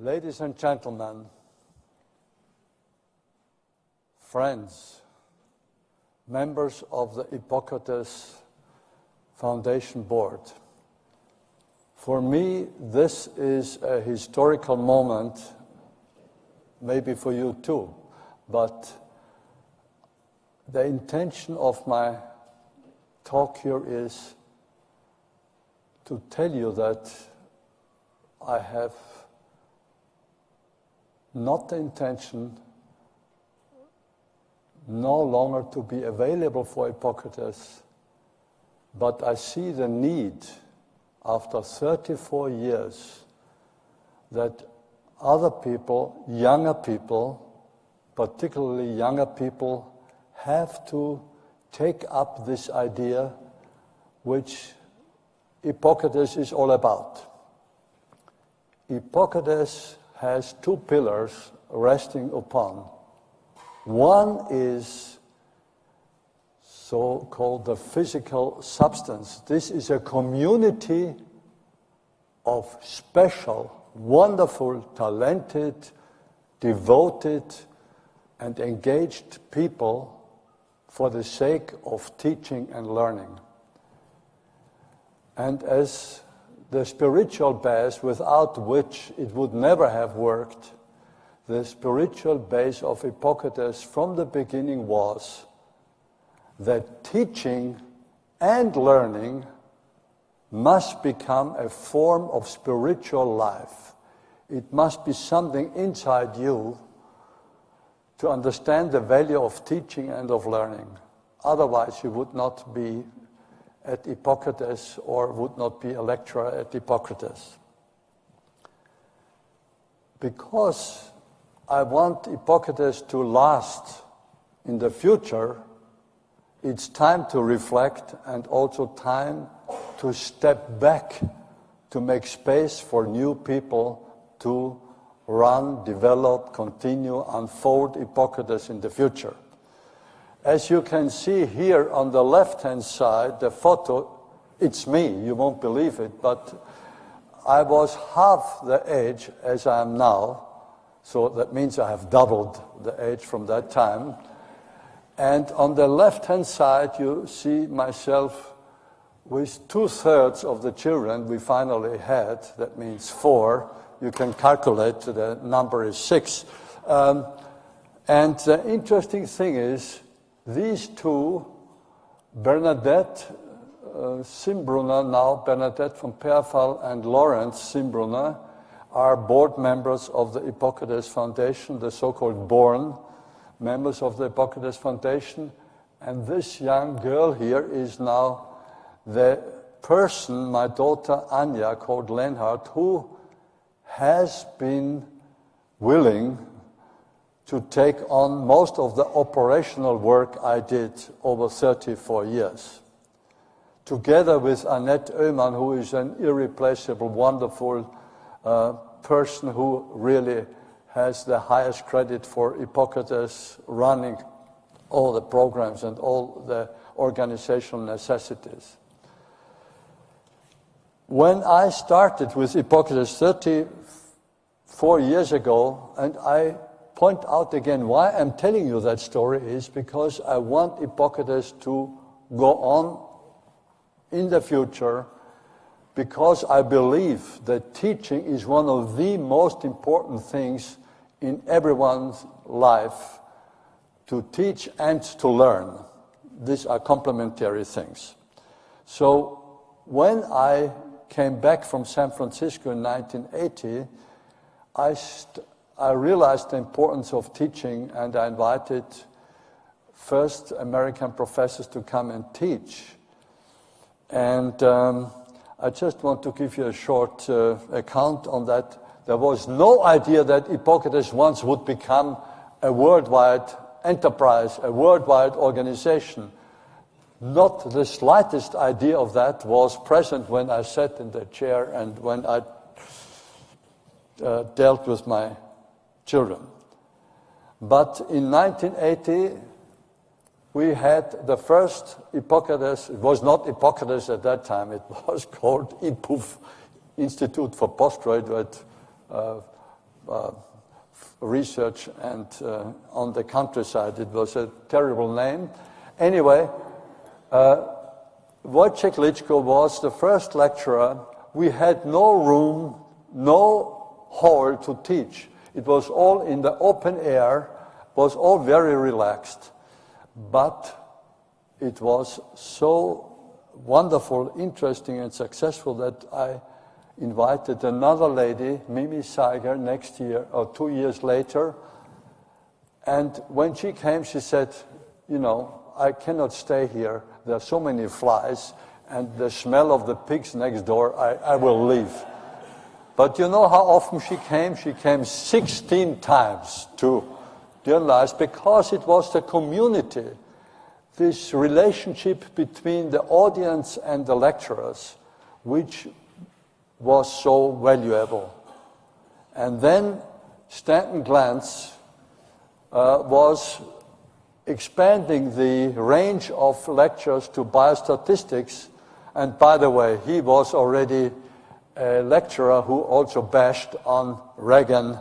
Ladies and gentlemen, friends, members of the IPOKRaTES Foundation Board, for me, this is a historical moment, maybe for you too, but the intention of my talk here is to tell you that I have not the intention no longer to be available for IPOKRaTES, but I see the need after 34 years that other people, younger people, particularly younger people, have to take up this idea which IPOKRaTES is all about. IPOKRaTES has two pillars resting upon. One is so-called the physical substance. This is a community of special, wonderful, talented, devoted, and engaged people for the sake of teaching and learning. And as the spiritual base without which it would never have worked, the spiritual base of IPOKRaTES from the beginning was that teaching and learning must become a form of spiritual life. It must be something inside you to understand the value of teaching and of learning. Otherwise, you would not be at IPOKRaTES or would not be a lecturer at IPOKRaTES. Because I want IPOKRaTES to last in the future, it's time to reflect and also time to step back to make space for new people to run, develop, continue, unfold IPOKRaTES in the future. As you can see here on the left-hand side, the photo, it's me, you won't believe it, but I was half the age as I am now, so that means I have doubled the age from that time. And on the left-hand side, you see myself with 2/3 of the children we finally had, that means 4. You can calculate, the number is 6. And the interesting thing is, these two, Bernadette Simbrunner, now Bernadette from Perinatal, and Lawrence Simbrunner, are board members of the IPOKRaTES Foundation, the so-called born members of the IPOKRaTES Foundation. And this young girl here is now the person, my daughter Anja, called Lenhard, who has been willing to take on most of the operational work I did over 34 years. Together with Annette Oehmann, who is an irreplaceable, wonderful person who really has the highest credit for IPOKRaTES running all the programs and all the organizational necessities. When I started with IPOKRaTES 34 years ago, and I point out again why I'm telling you that story is because I want IPOKRaTES to go on in the future, because I believe that teaching is one of the most important things in everyone's life, to teach and to learn. These are complementary things. So when I came back from San Francisco in 1980, I realized the importance of teaching, and I invited first American professors to come and teach. And I just want to give you a short account on that. There was no idea that IPOKRaTES once would become a worldwide enterprise, a worldwide organization. Not the slightest idea of that was present when I sat in the chair and when I dealt with my children. But in 1980, we had the first IPOKRaTES. It was not IPOKRaTES at that time. It was called IPUF, Institute for Postgraduate research and on the countryside. It was a terrible name. Anyway, Wojciech Liczko was the first lecturer. We had no room, no hall to teach. It was all in the open air, was all very relaxed. But it was so wonderful, interesting, and successful that I invited another lady, Mimi Seiger, next year or 2 years later. And when she came, she said, you know, I cannot stay here. There are so many flies, and the smell of the pigs next door, I will leave. But you know how often she came? She came 16 times to Nursery because it was the community, this relationship between the audience and the lecturers, which was so valuable. And then Stanton Glantz was expanding the range of lectures to biostatistics. And by the way, he was already a lecturer who also bashed on Reagan,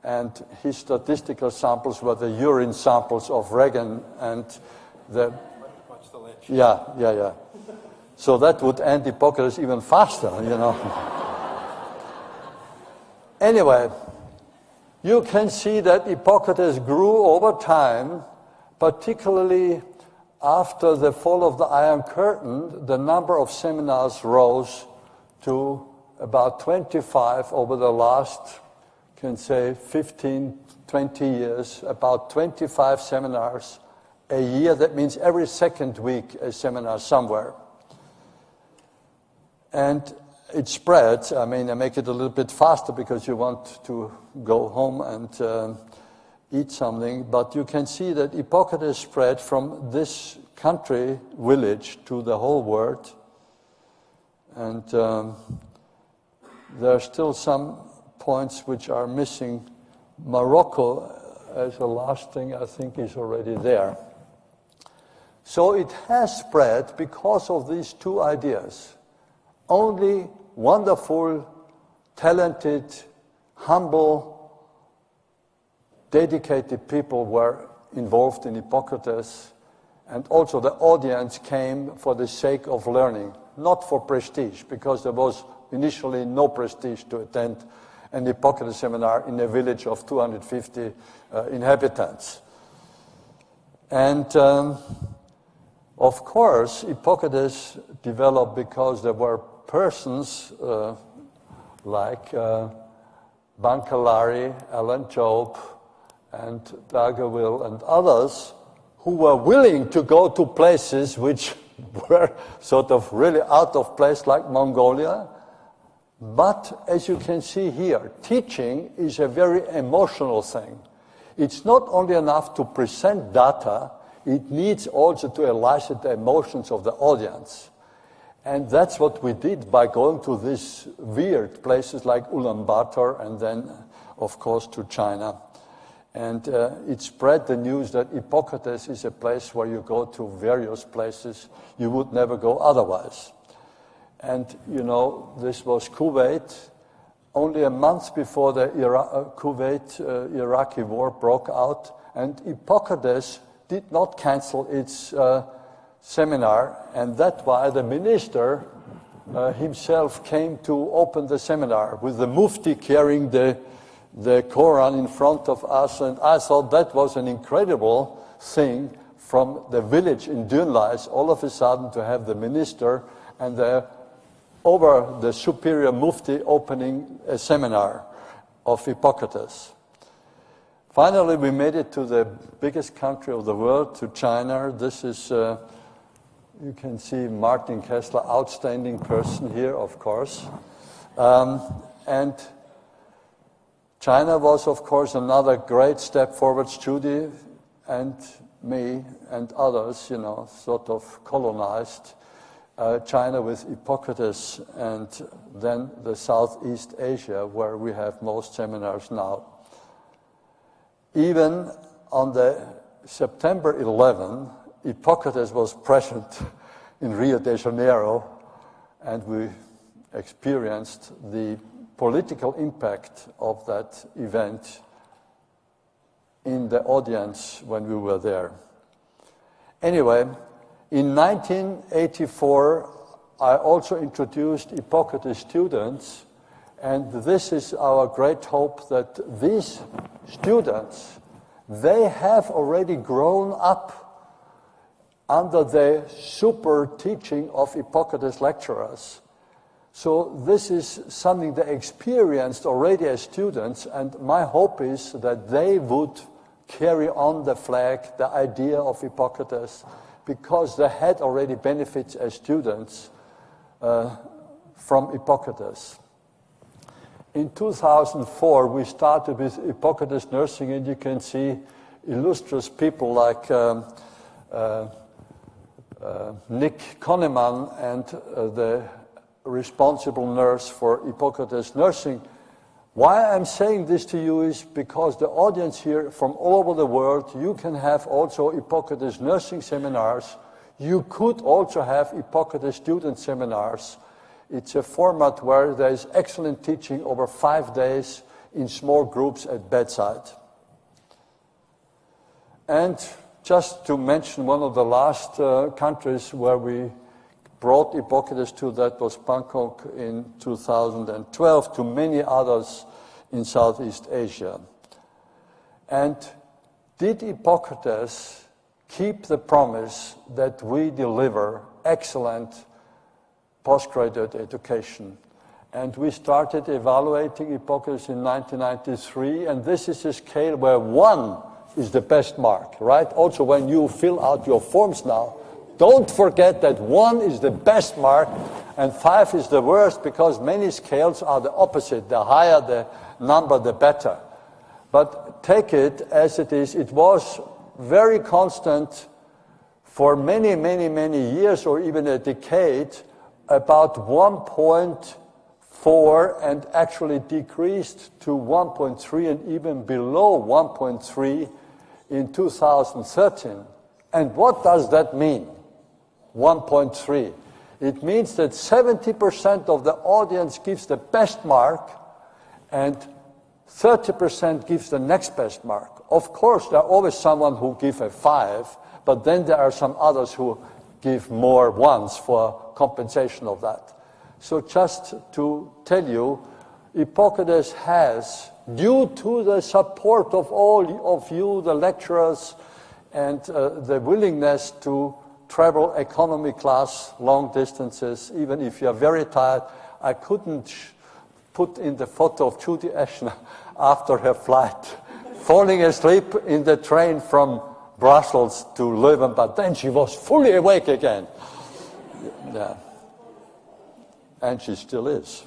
and his statistical samples were the urine samples of Reagan and the... Watch the lynch. Yeah. So that would end IPOKRaTES even faster, you know. Anyway, you can see that IPOKRaTES grew over time, particularly after the fall of the Iron Curtain. The number of seminars rose to about 25 over the last, you can say, 15, 20 years, about 25 seminars a year. That means every second week a seminar somewhere. And it spreads. I mean, I make it a little bit faster because you want to go home and eat something. But you can see that IPOKRaTES spread from this country village to the whole world. And there are still some points which are missing. Morocco, as the last thing, I think is already there. So it has spread because of these two ideas. Only wonderful, talented, humble, dedicated people were involved in IPOKRaTES, and also the audience came for the sake of learning, not for prestige, because there was initially no prestige to attend an IPOKRaTES seminar in a village of 250 inhabitants. And of course, IPOKRaTES developed because there were persons like Bancalari, Alan Job, and Dargaville, and others who were willing to go to places which were sort of really out of place, like Mongolia. But as you can see here, teaching is a very emotional thing. It's not only enough to present data, it needs also to elicit the emotions of the audience. And that's what we did by going to these weird places like Ulaanbaatar and then, of course, to China. And it spread the news that IPOKRaTES is a place where you go to various places you would never go otherwise. And, you know, this was Kuwait. Only a month before the Kuwait-Iraqi war broke out, and IPOKRaTES did not cancel its seminar, and that's why the minister himself came to open the seminar with the mufti carrying the Quran in front of us, and I thought that was an incredible thing from the village in Dunlais, all of a sudden to have the minister and over the superior mufti opening a seminar of IPOKRaTES. Finally, we made it to the biggest country of the world, to China. This is, you can see Martin Kessler, outstanding person here, of course. And China was, of course, another great step forward. Judy and me and others, you know, sort of colonized China with IPOKRaTES, and then the Southeast Asia, where we have most seminars now. Even on the September 11, IPOKRaTES was present in Rio de Janeiro, and we experienced the political impact of that event in the audience when we were there. Anyway, in 1984, I also introduced IPOKRaTES students, and this is our great hope that these students, they have already grown up under the super teaching of IPOKRaTES lecturers. So this is something they experienced already as students, and my hope is that they would carry on the flag, the idea of IPOKRaTES, because they had already benefits as students from IPOKRaTES. In 2004, we started with IPOKRaTES nursing, and you can see illustrious people like Nick Kahneman and the responsible nurse for IPOKRaTES nursing. Why I'm saying this to you is because the audience here from all over the world, you can have also IPOKRaTES nursing seminars. You could also have IPOKRaTES student seminars. It's a format where there is excellent teaching over 5 days in small groups at bedside. And just to mention one of the last countries where we brought IPOKRaTES to, that was Bangkok in 2012, to many others in Southeast Asia. And did IPOKRaTES keep the promise that we deliver excellent postgraduate education? And we started evaluating IPOKRaTES in 1993, and this is a scale where 1 is the best mark, right? Also, when you fill out your forms now, don't forget that 1 is the best mark and 5 is the worst, because many scales are the opposite. The higher the number, the better. But take it as it is. It was very constant for many, many, many years, or even a decade, about 1.4, and actually decreased to 1.3 and even below 1.3 in 2013. And what does that mean? 1.3. It means that 70% of the audience gives the best mark and 30% gives the next best mark. Of course, there are always someone who gives a 5, but then there are some others who give more ones for compensation of that. So just to tell you, IPOKRaTES has, due to the support of all of you, the lecturers, and the willingness to travel economy class long distances, even if you're very tired. I couldn't put in the photo of Judy Eschner after her flight, falling asleep in the train from Brussels to Leuven, but then she was fully awake again. Yeah. And she still is.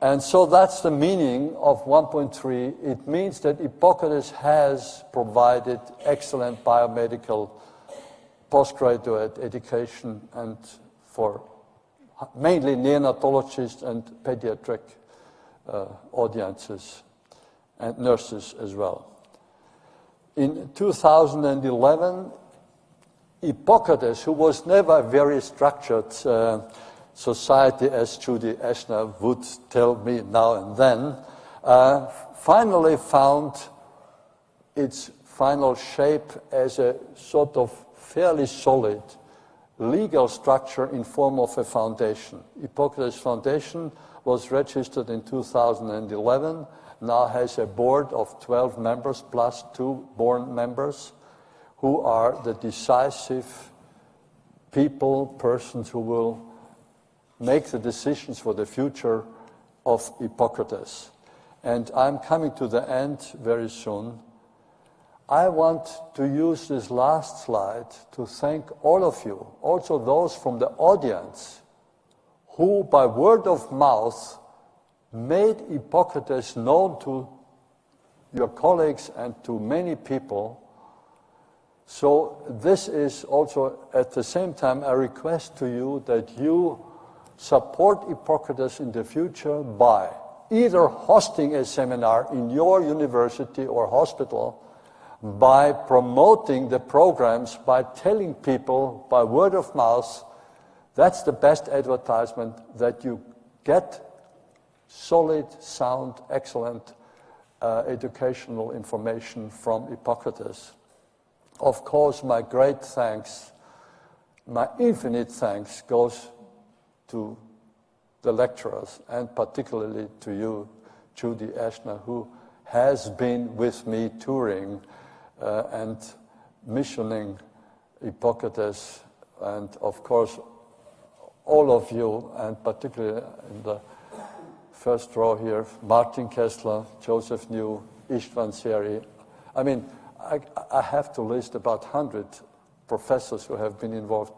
And so that's the meaning of 1.3. It means that IPOKRaTES has provided excellent biomedical postgraduate education, and for mainly neonatologists and pediatric audiences and nurses as well. In 2011, IPOKRaTES, who was never a very structured society, as Judy Eschner would tell me now and then, finally found its final shape as a sort of fairly solid legal structure in form of a foundation. IPOKRaTES Foundation was registered in 2011, now has a board of 12 members plus 2 born members who are the decisive persons who will make the decisions for the future of IPOKRaTES. And I'm coming to the end very soon. I want to use this last slide to thank all of you, also those from the audience, who by word of mouth made IPOKRaTES known to your colleagues and to many people. So this is also at the same time a request to you that you support IPOKRaTES in the future by either hosting a seminar in your university or hospital, by promoting the programs, by telling people by word of mouth. That's the best advertisement that you get solid, sound, excellent educational information from Hippocrates. Of course, my great thanks, my infinite thanks goes to the lecturers, and particularly to you, Judy Eschner, who has been with me touring and missioning Hippocrates, and of course, all of you, and particularly in the first row here, Martin Kessler, Joseph New, Istvan Seri. I mean, I have to list about 100 professors who have been involved,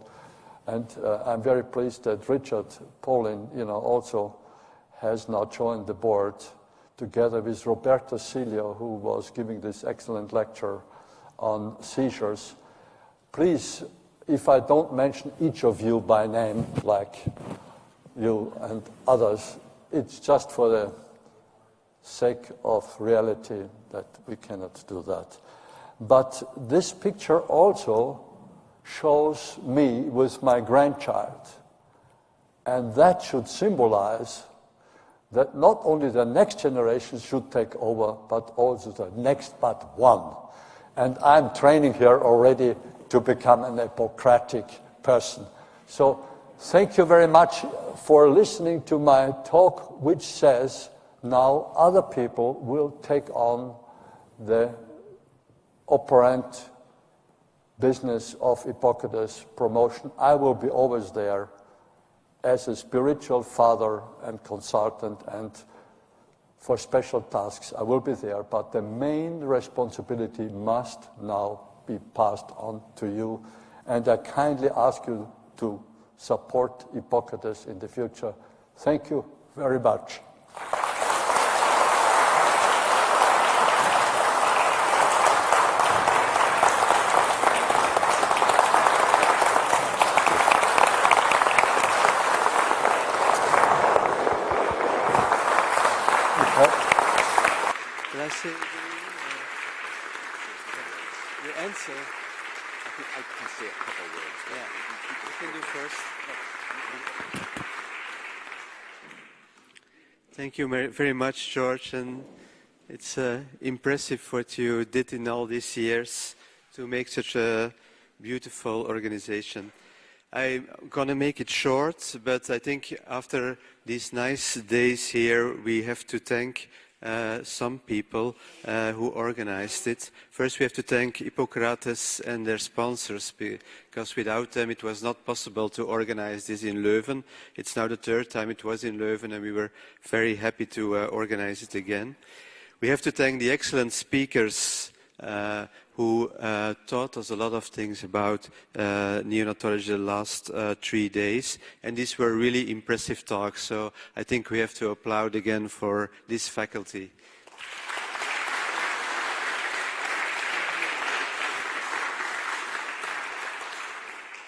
and I'm very pleased that Richard Polin, also has now joined the board, together with Roberto Silio, who was giving this excellent lecture on seizures. Please, if I don't mention each of you by name, like you and others, it's just for the sake of reality that we cannot do that. But this picture also shows me with my grandchild, and that should symbolize that not only the next generation should take over, but also the next but one. And I'm training here already to become an Hippocratic person. So thank you very much for listening to my talk, which says now other people will take on the operant business of Hippocrates promotion. I will be always there as a spiritual father and consultant, and for special tasks I will be there, but the main responsibility must now be passed on to you, and I kindly ask you to support Hippocrates in the future. Thank you very much. Your answer. I can say a couple words. Yeah, you can do first. Thank you very much, George, and it's impressive what you did in all these years to make such a beautiful organization. I'm going to make it short, but I think after these nice days here, we have to thank some people who organized it. First, we have to thank IPOKRaTES and their sponsors, because without them it was not possible to organize this in Leuven. It's now the third time it was in Leuven, and we were very happy to organize it again. We have to thank the excellent speakers who taught us a lot of things about neonatology the last 3 days. And these were really impressive talks, so I think we have to applaud again for this faculty.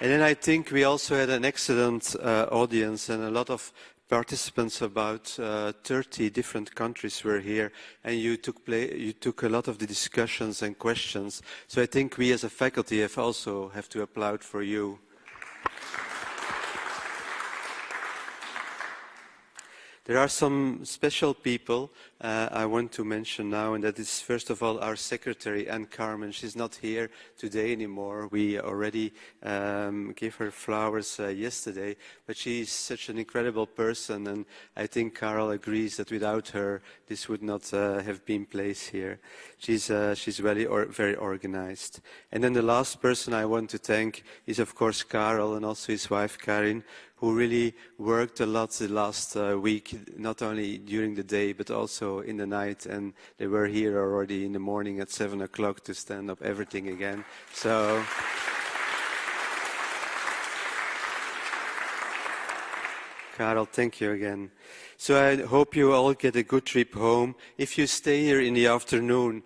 And then I think we also had an excellent audience, and a lot of participants, about 30 different countries were here, and you took a lot of the discussions and questions. So I think we as a faculty have to applaud for you. There are some special people I want to mention now, and that is first of all our secretary, Anne Carmen. She's not here today anymore. We already gave her flowers yesterday, but she's such an incredible person, and I think Carol agrees that without her this would not have been placed here. She's very organized. And then the last person I want to thank is of course Carol, and also his wife Karin, who really worked a lot the last week, not only during the day, but also in the night. And they were here already in the morning at 7 o'clock to stand up everything again. So Karel, thank you again. So I hope you all get a good trip home. If you stay here in the afternoon,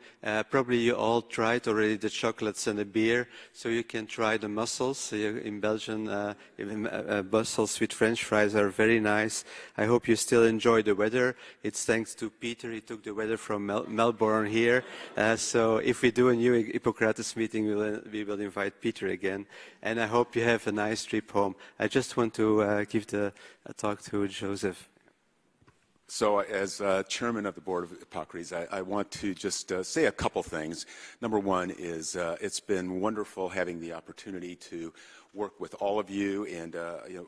probably you all tried already the chocolates and the beer, so you can try the mussels. In Belgium, mussels with French fries are very nice. I hope you still enjoy the weather. It's thanks to Peter. He took the weather from Melbourne here. So if we do a new Hippocrates meeting, we will invite Peter again. And I hope you have a nice trip home. I just want to give a talk to Joseph. So as chairman of the board of IPOKRaTES, I want to just say a couple things. Number one is it's been wonderful having the opportunity to work with all of you, and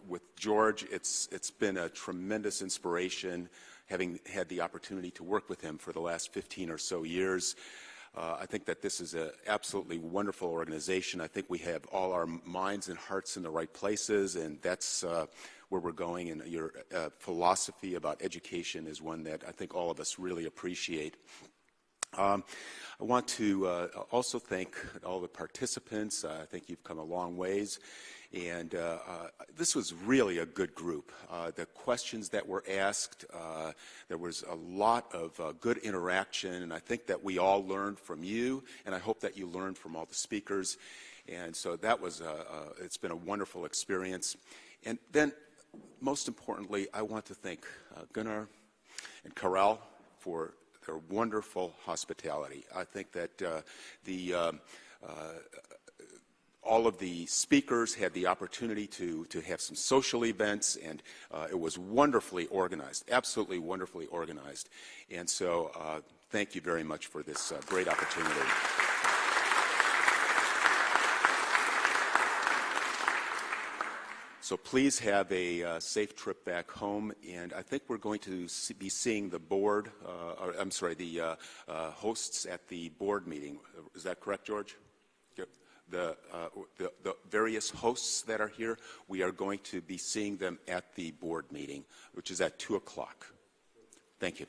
with George, it's been a tremendous inspiration having had the opportunity to work with him for the last 15 or so years. I think that this is an absolutely wonderful organization. I think we have all our minds and hearts in the right places, and that's where we're going, and your philosophy about education is one that I think all of us really appreciate. I want to also thank all the participants. I think you've come a long ways, and this was really a good group. The questions that were asked, there was a lot of good interaction, and I think that we all learned from you, and I hope that you learned from all the speakers. And so that was it's been a wonderful experience. And then, most importantly, I want to thank Gunnar and Karel for their wonderful hospitality. I think that all of the speakers had the opportunity to have some social events, and it was wonderfully organized, absolutely wonderfully organized. And so thank you very much for this great opportunity. So please have a safe trip back home, and I think we're going to be seeing the board, the hosts at the board meeting. Is that correct, George? The various hosts that are here, we are going to be seeing them at the board meeting, which is at 2 o'clock. Thank you.